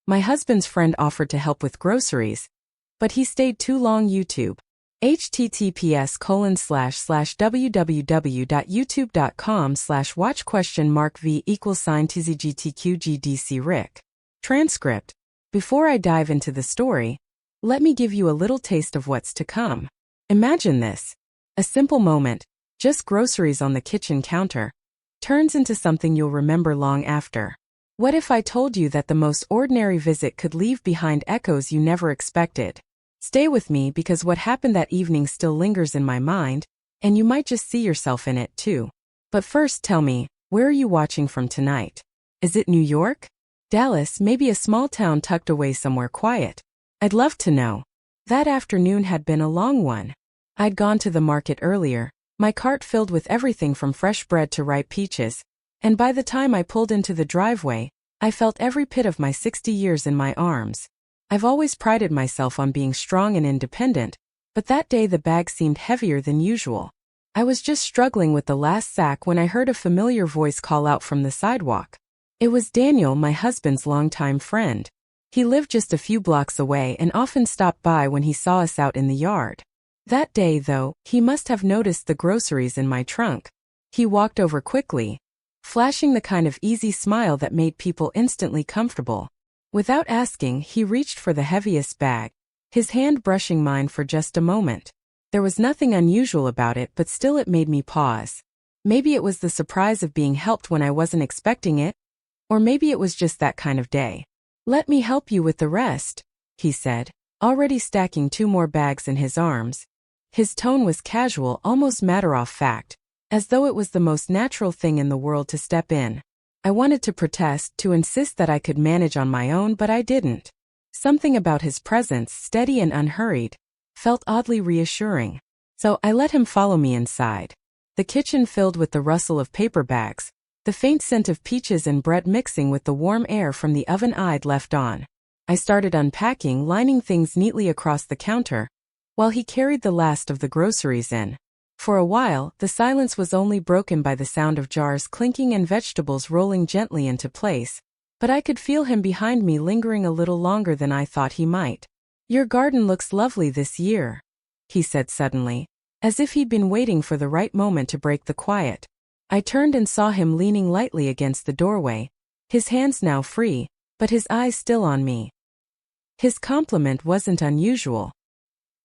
My husband's friend offered to help with groceries, but he stayed too long. YouTube. https://www.youtube.com/watch?v=tzgtqgdc Rick. Transcript. Before I dive into the story, let me give you a little taste of what's to come. Imagine this. A simple moment, just groceries on the kitchen counter, turns into something you'll remember long after. What if I told you that the most ordinary visit could leave behind echoes you never expected? Stay with me because what happened that evening still lingers in my mind, and you might just see yourself in it too. But first tell me, where are you watching from tonight? Is it New York? Dallas, maybe a small town tucked away somewhere quiet? I'd love to know. That afternoon had been a long one. I'd gone to the market earlier, my cart filled with everything from fresh bread to ripe peaches, and by the time I pulled into the driveway, I felt every pit of my 60 years in my arms. I've always prided myself on being strong and independent, but that day the bag seemed heavier than usual. I was just struggling with the last sack when I heard a familiar voice call out from the sidewalk. It was Daniel, my husband's longtime friend. He lived just a few blocks away and often stopped by when he saw us out in the yard. That day, though, he must have noticed the groceries in my trunk. He walked over quickly, flashing the kind of easy smile that made people instantly comfortable. Without asking, he reached for the heaviest bag, his hand brushing mine for just a moment. There was nothing unusual about it, but still it made me pause. Maybe it was the surprise of being helped when I wasn't expecting it, or maybe it was just that kind of day. "Let me help you with the rest," he said, already stacking 2 more bags in his arms. His tone was casual, almost matter-of-fact, as though it was the most natural thing in the world to step in. I wanted to protest, to insist that I could manage on my own, but I didn't. Something about his presence, steady and unhurried, felt oddly reassuring. So I let him follow me inside. The kitchen filled with the rustle of paper bags, the faint scent of peaches and bread mixing with the warm air from the oven I'd left on. I started unpacking, lining things neatly across the counter, while he carried the last of the groceries in. For a while, the silence was only broken by the sound of jars clinking and vegetables rolling gently into place, but I could feel him behind me lingering a little longer than I thought he might. "Your garden looks lovely this year," he said suddenly, as if he'd been waiting for the right moment to break the quiet. I turned and saw him leaning lightly against the doorway, his hands now free, but his eyes still on me. His compliment wasn't unusual.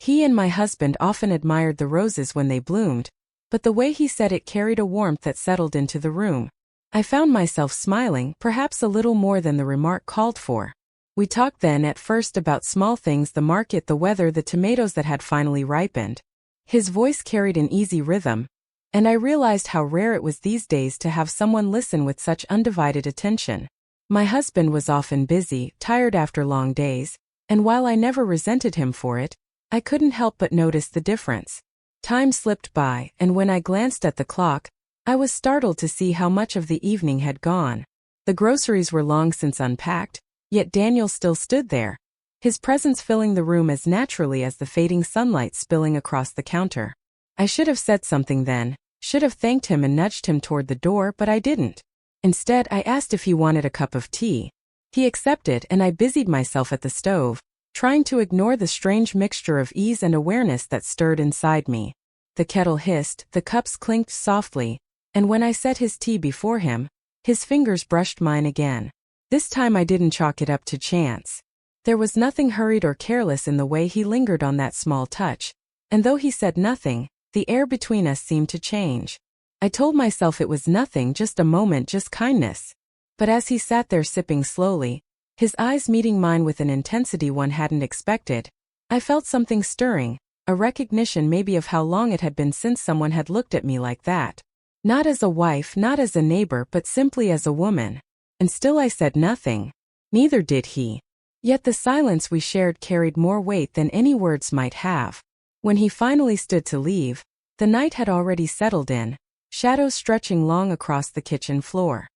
He and my husband often admired the roses when they bloomed, but the way he said it carried a warmth that settled into the room. I found myself smiling, perhaps a little more than the remark called for. We talked then at first about small things, the market, the weather, the tomatoes that had finally ripened. His voice carried an easy rhythm, and I realized how rare it was these days to have someone listen with such undivided attention. My husband was often busy, tired after long days, and while I never resented him for it, I couldn't help but notice the difference. Time slipped by, and when I glanced at the clock, I was startled to see how much of the evening had gone. The groceries were long since unpacked, yet Daniel still stood there, his presence filling the room as naturally as the fading sunlight spilling across the counter. I should have said something then, should have thanked him and nudged him toward the door, but I didn't. Instead, I asked if he wanted a cup of tea. He accepted, and I busied myself at the stove, trying to ignore the strange mixture of ease and awareness that stirred inside me. The kettle hissed, the cups clinked softly, and when I set his tea before him, his fingers brushed mine again. This time I didn't chalk it up to chance. There was nothing hurried or careless in the way he lingered on that small touch, and though he said nothing, the air between us seemed to change. I told myself it was nothing, just a moment, just kindness. But as he sat there sipping slowly, his eyes meeting mine with an intensity one hadn't expected, I felt something stirring, a recognition maybe of how long it had been since someone had looked at me like that. Not as a wife, not as a neighbor, but simply as a woman. And still I said nothing. Neither did he. Yet the silence we shared carried more weight than any words might have. When he finally stood to leave, the night had already settled in, shadows stretching long across the kitchen floor.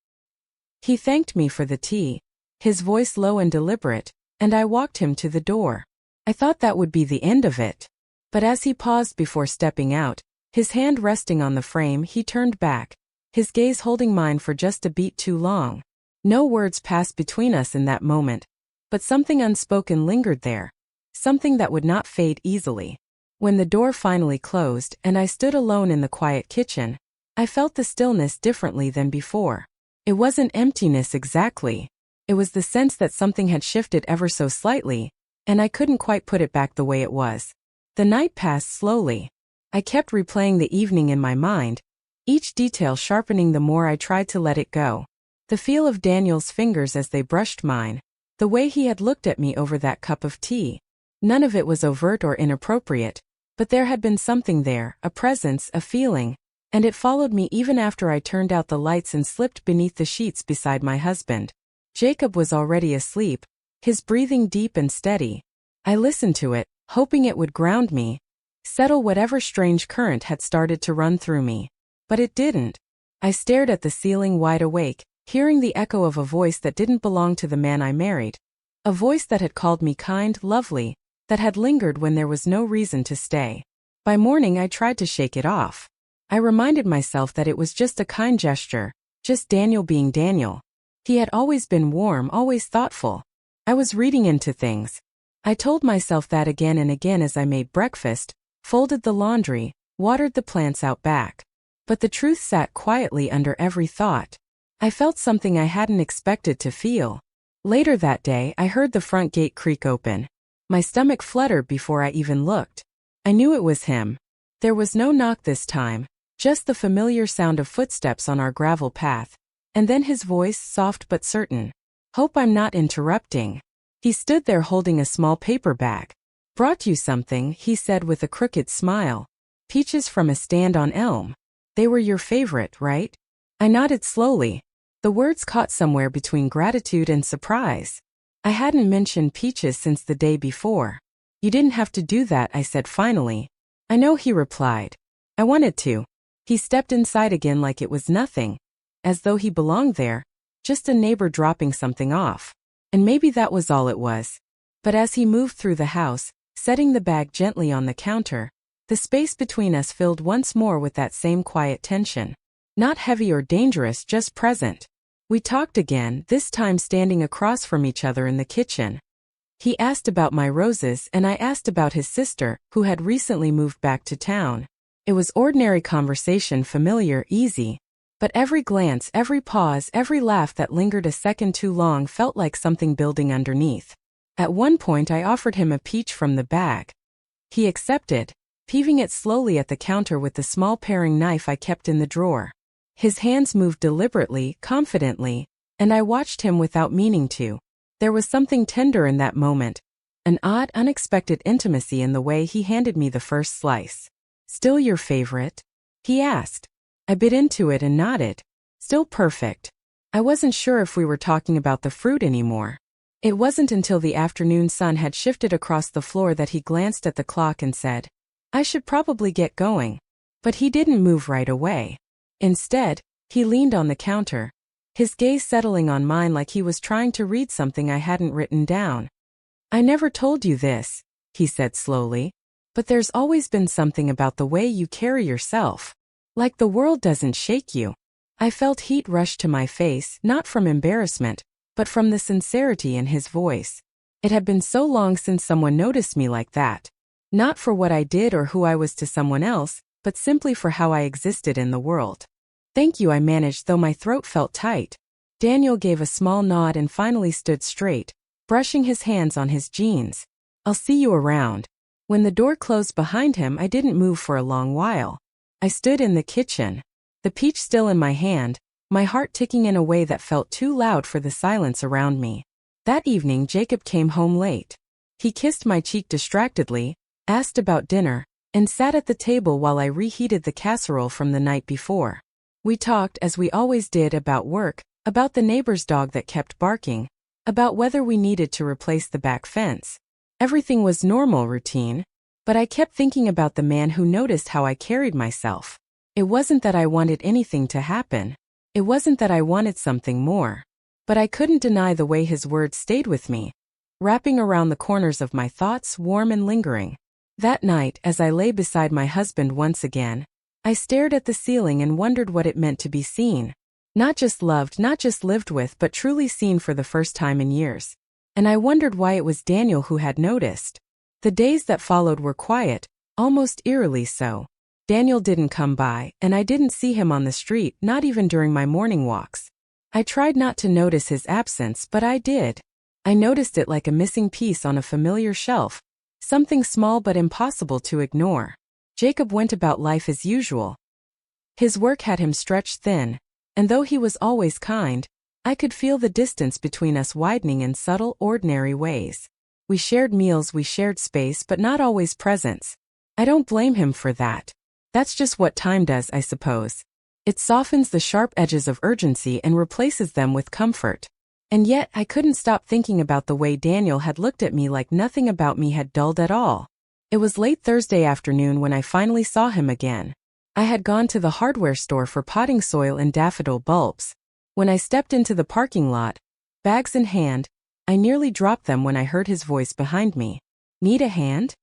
He thanked me for the tea, his voice low and deliberate, and I walked him to the door. I thought that would be the end of it. But as he paused before stepping out, his hand resting on the frame, he turned back, his gaze holding mine for just a beat too long. No words passed between us in that moment, but something unspoken lingered there, something that would not fade easily. When the door finally closed and I stood alone in the quiet kitchen, I felt the stillness differently than before. It wasn't emptiness exactly. It was the sense that something had shifted ever so slightly, and I couldn't quite put it back the way it was. The night passed slowly. I kept replaying the evening in my mind, each detail sharpening the more I tried to let it go. The feel of Daniel's fingers as they brushed mine, the way he had looked at me over that cup of tea. None of it was overt or inappropriate, but there had been something there, a presence, a feeling, and it followed me even after I turned out the lights and slipped beneath the sheets beside my husband. Jacob was already asleep, his breathing deep and steady. I listened to it, hoping it would ground me, settle whatever strange current had started to run through me. But it didn't. I stared at the ceiling wide awake, hearing the echo of a voice that didn't belong to the man I married. A voice that had called me kind, lovely, that had lingered when there was no reason to stay. By morning I tried to shake it off. I reminded myself that it was just a kind gesture, just Daniel being Daniel. He had always been warm, always thoughtful. I was reading into things. I told myself that again and again as I made breakfast, folded the laundry, watered the plants out back. But the truth sat quietly under every thought. I felt something I hadn't expected to feel. Later that day, I heard the front gate creak open. My stomach fluttered before I even looked. I knew it was him. There was no knock this time, just the familiar sound of footsteps on our gravel path. And then his voice, soft but certain. "Hope I'm not interrupting." He stood there holding a small paper bag. "Brought you something," he said with a crooked smile. "Peaches from a stand on Elm. They were your favorite, right?" I nodded slowly. The words caught somewhere between gratitude and surprise. I hadn't mentioned peaches since the day before. "You didn't have to do that," I said finally. "I know," he replied. "I wanted to." He stepped inside again like it was nothing, as though he belonged there, just a neighbor dropping something off. And maybe that was all it was. But as he moved through the house, setting the bag gently on the counter, the space between us filled once more with that same quiet tension. Not heavy or dangerous, just present. We talked again, this time standing across from each other in the kitchen. He asked about my roses and I asked about his sister, who had recently moved back to town. It was ordinary conversation, familiar, easy. But every glance, every pause, every laugh that lingered a second too long felt like something building underneath. At one point I offered him a peach from the bag. He accepted, peeling it slowly at the counter with the small paring knife I kept in the drawer. His hands moved deliberately, confidently, and I watched him without meaning to. There was something tender in that moment, an odd, unexpected intimacy in the way he handed me the first slice. "Still your favorite?" he asked. I bit into it and nodded. Still perfect. I wasn't sure if we were talking about the fruit anymore. It wasn't until the afternoon sun had shifted across the floor that he glanced at the clock and said, "I should probably get going." But he didn't move right away. Instead, he leaned on the counter, his gaze settling on mine like he was trying to read something I hadn't written down. "I never told you this," he said slowly, "but there's always been something about the way you carry yourself. Like the world doesn't shake you." I felt heat rush to my face, not from embarrassment, but from the sincerity in his voice. It had been so long since someone noticed me like that. Not for what I did or who I was to someone else, but simply for how I existed in the world. "Thank you," I managed, though my throat felt tight. Daniel gave a small nod and finally stood straight, brushing his hands on his jeans. "I'll see you around." When the door closed behind him, I didn't move for a long while. I stood in the kitchen, the peach still in my hand, my heart ticking in a way that felt too loud for the silence around me. That evening, Jacob came home late. He kissed my cheek distractedly, asked about dinner, and sat at the table while I reheated the casserole from the night before. We talked, as we always did, about work, about the neighbor's dog that kept barking, about whether we needed to replace the back fence. Everything was normal, routine, but I kept thinking about the man who noticed how I carried myself. It wasn't that I wanted anything to happen. It wasn't that I wanted something more. But I couldn't deny the way his words stayed with me, wrapping around the corners of my thoughts, warm and lingering. That night, as I lay beside my husband once again, I stared at the ceiling and wondered what it meant to be seen. Not just loved, not just lived with, but truly seen for the first time in years. and I wondered why it was Daniel who had noticed. The days that followed were quiet, almost eerily so. Daniel didn't come by, and I didn't see him on the street, not even during my morning walks. I tried not to notice his absence, but I did. I noticed it like a missing piece on a familiar shelf, something small but impossible to ignore. Jacob went about life as usual. His work had him stretched thin, and though he was always kind, I could feel the distance between us widening in subtle, ordinary ways. We shared meals, we shared space, but not always presence. I don't blame him for that. That's just what time does, I suppose. It softens the sharp edges of urgency and replaces them with comfort. And yet, I couldn't stop thinking about the way Daniel had looked at me like nothing about me had dulled at all. It was late Thursday afternoon when I finally saw him again. I had gone to the hardware store for potting soil and daffodil bulbs. When I stepped into the parking lot, bags in hand, I nearly dropped them when I heard his voice behind me. "Need a hand?"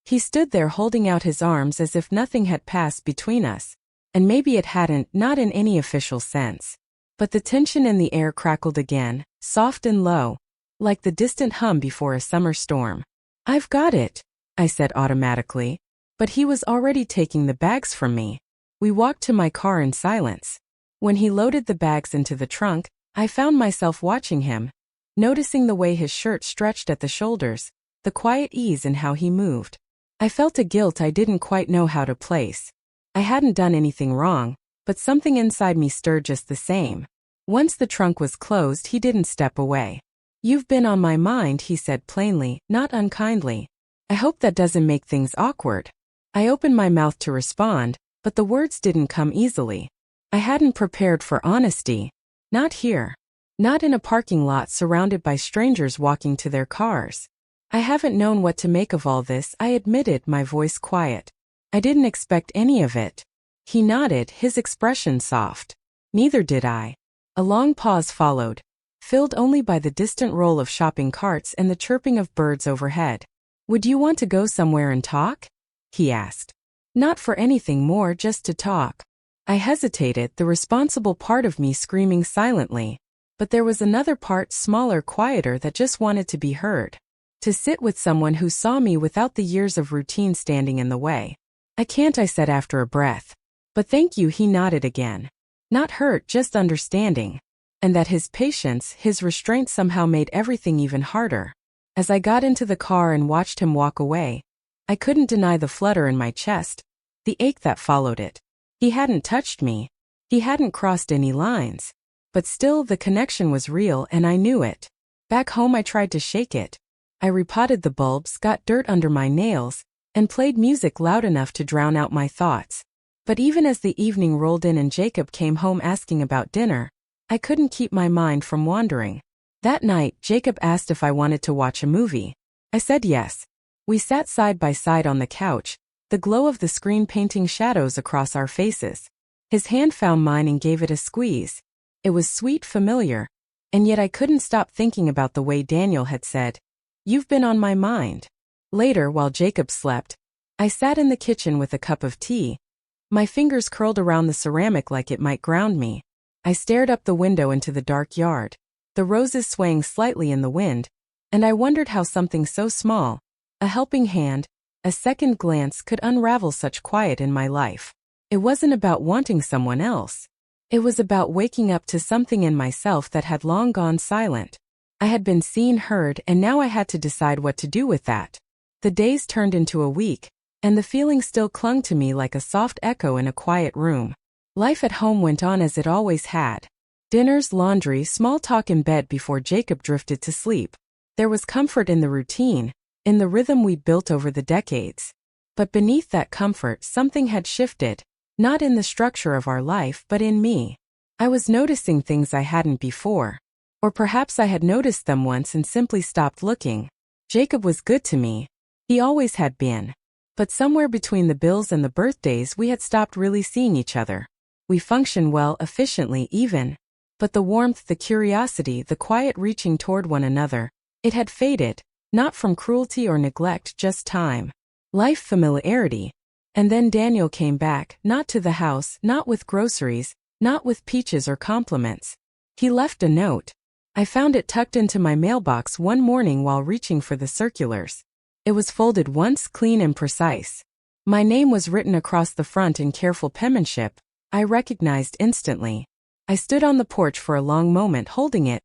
He stood there holding out his arms as if nothing had passed between us. And maybe it hadn't, not in any official sense. But the tension in the air crackled again, soft and low, like the distant hum before a summer storm. "I've got it," I said automatically. But he was already taking the bags from me. We walked to my car in silence. When he loaded the bags into the trunk, I found myself watching him, noticing the way his shirt stretched at the shoulders, the quiet ease in how he moved. I felt a guilt I didn't quite know how to place. I hadn't done anything wrong, but something inside me stirred just the same. Once the trunk was closed, he didn't step away. "You've been on my mind," he said plainly, not unkindly. "I hope that doesn't make things awkward." I opened my mouth to respond, but the words didn't come easily. I hadn't prepared for honesty. Not here. Not in a parking lot surrounded by strangers walking to their cars. "I haven't known what to make of all this," I admitted, my voice quiet. "I didn't expect any of it." He nodded, his expression soft. Neither did I. A long pause followed, filled only by the distant roll of shopping carts and the chirping of birds overhead. "Would you want to go somewhere and talk?" he asked. "Not for anything more, just to talk." I hesitated, the responsible part of me screaming silently. But there was another part, smaller, quieter, that just wanted to be heard. To sit with someone who saw me without the years of routine standing in the way. "I can't," I said after a breath. "But thank you," he nodded again. Not hurt, just understanding. And that his patience, his restraint somehow made everything even harder. As I got into the car and watched him walk away, I couldn't deny the flutter in my chest, the ache that followed it. He hadn't touched me. He hadn't crossed any lines. But still, the connection was real and I knew it. Back home I tried to shake it. I repotted the bulbs, got dirt under my nails, and played music loud enough to drown out my thoughts. But even as the evening rolled in and Jacob came home asking about dinner, I couldn't keep my mind from wandering. That night, Jacob asked if I wanted to watch a movie. I said yes. We sat side by side on the couch, the glow of the screen painting shadows across our faces. His hand found mine and gave it a squeeze. It was sweet, familiar, and yet I couldn't stop thinking about the way Daniel had said, "You've been on my mind." Later, while Jacob slept, I sat in the kitchen with a cup of tea. My fingers curled around the ceramic like it might ground me. I stared up the window into the dark yard, the roses swaying slightly in the wind, and I wondered how something so small, a helping hand, a second glance, could unravel such quiet in my life. It wasn't about wanting someone else. It was about waking up to something in myself that had long gone silent. I had been seen, heard, and now I had to decide what to do with that. The days turned into a week, and the feeling still clung to me like a soft echo in a quiet room. Life at home went on as it always had. Dinners, laundry, small talk in bed before Jacob drifted to sleep. There was comfort in the routine, in the rhythm we'd built over the decades. But beneath that comfort, something had shifted, not in the structure of our life, but in me. I was noticing things I hadn't before. Or perhaps I had noticed them once and simply stopped looking. Jacob was good to me. He always had been. But somewhere between the bills and the birthdays, we had stopped really seeing each other. We functioned well, efficiently even. But the warmth, the curiosity, the quiet reaching toward one another, it had faded, not from cruelty or neglect, just time. Life, familiarity. And then Daniel came back, not to the house, not with groceries, not with peaches or compliments. He left a note. I found it tucked into my mailbox one morning while reaching for the circulars. It was folded once, clean and precise. My name was written across the front in careful penmanship. I recognized instantly. I stood on the porch for a long moment holding it,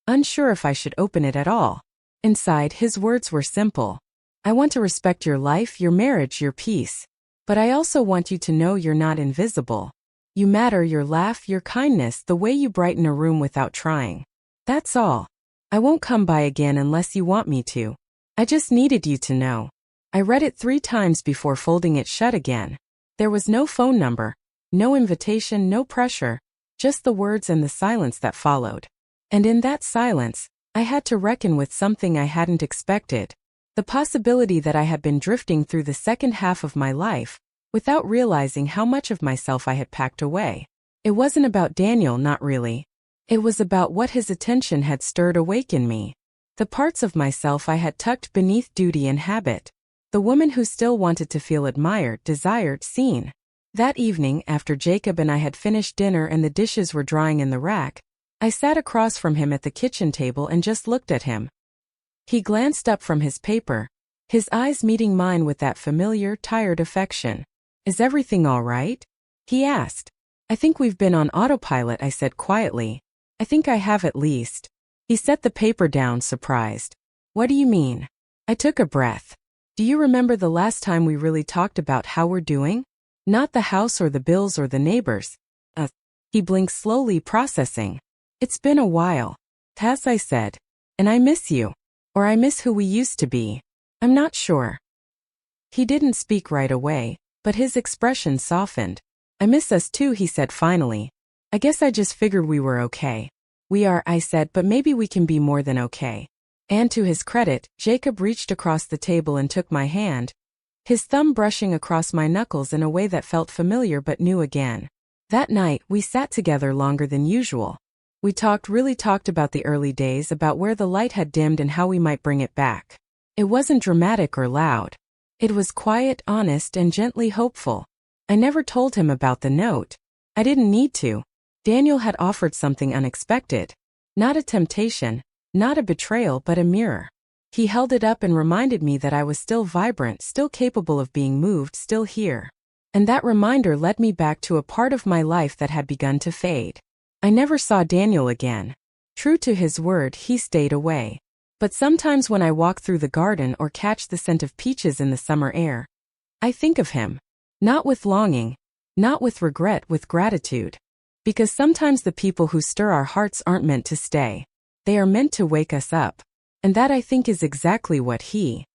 unsure if I should open it at all. Inside, his words were simple. I want to respect your life, your marriage, your peace. But I also want you to know you're not invisible. You matter, your laugh, your kindness, the way you brighten a room without trying. That's all. I won't come by again unless you want me to. I just needed you to know. I read it 3 times before folding it shut again. There was no phone number, no invitation, no pressure, just the words and the silence that followed. And in that silence, I had to reckon with something I hadn't expected. The possibility that I had been drifting through the second half of my life, without realizing how much of myself I had packed away. It wasn't about Daniel, not really. It was about what his attention had stirred awake in me. The parts of myself I had tucked beneath duty and habit. The woman who still wanted to feel admired, desired, seen. That evening, after Jacob and I had finished dinner and the dishes were drying in the rack, I sat across from him at the kitchen table and just looked at him. He glanced up from his paper, his eyes meeting mine with that familiar, tired affection. "Is everything all right?" he asked. "I think we've been on autopilot," I said quietly. "I think I have at least." He set the paper down, surprised. "What do you mean?" I took a breath. "Do you remember the last time we really talked about how we're doing? Not the house or the bills or the neighbors. He blinked slowly, processing. "It's been a while." "Has," I said. "And I miss you. Or I miss who we used to be. I'm not sure." He didn't speak right away, but his expression softened. "I miss us too," he said finally. "I guess I just figured we were okay." "We are," I said, "but maybe we can be more than okay." And to his credit, Jacob reached across the table and took my hand, his thumb brushing across my knuckles in a way that felt familiar but new again. That night, we sat together longer than usual. We really talked about the early days, about where the light had dimmed and how we might bring it back. It wasn't dramatic or loud. It was quiet, honest, and gently hopeful. I never told him about the note. I didn't need to. Daniel had offered something unexpected. Not a temptation, not a betrayal, but a mirror. He held it up and reminded me that I was still vibrant, still capable of being moved, still here. And that reminder led me back to a part of my life that had begun to fade. I never saw Daniel again. True to his word, he stayed away. But sometimes when I walk through the garden or catch the scent of peaches in the summer air, I think of him. Not with longing, not with regret, with gratitude. Because sometimes the people who stir our hearts aren't meant to stay. They are meant to wake us up. And that, I think, is exactly what he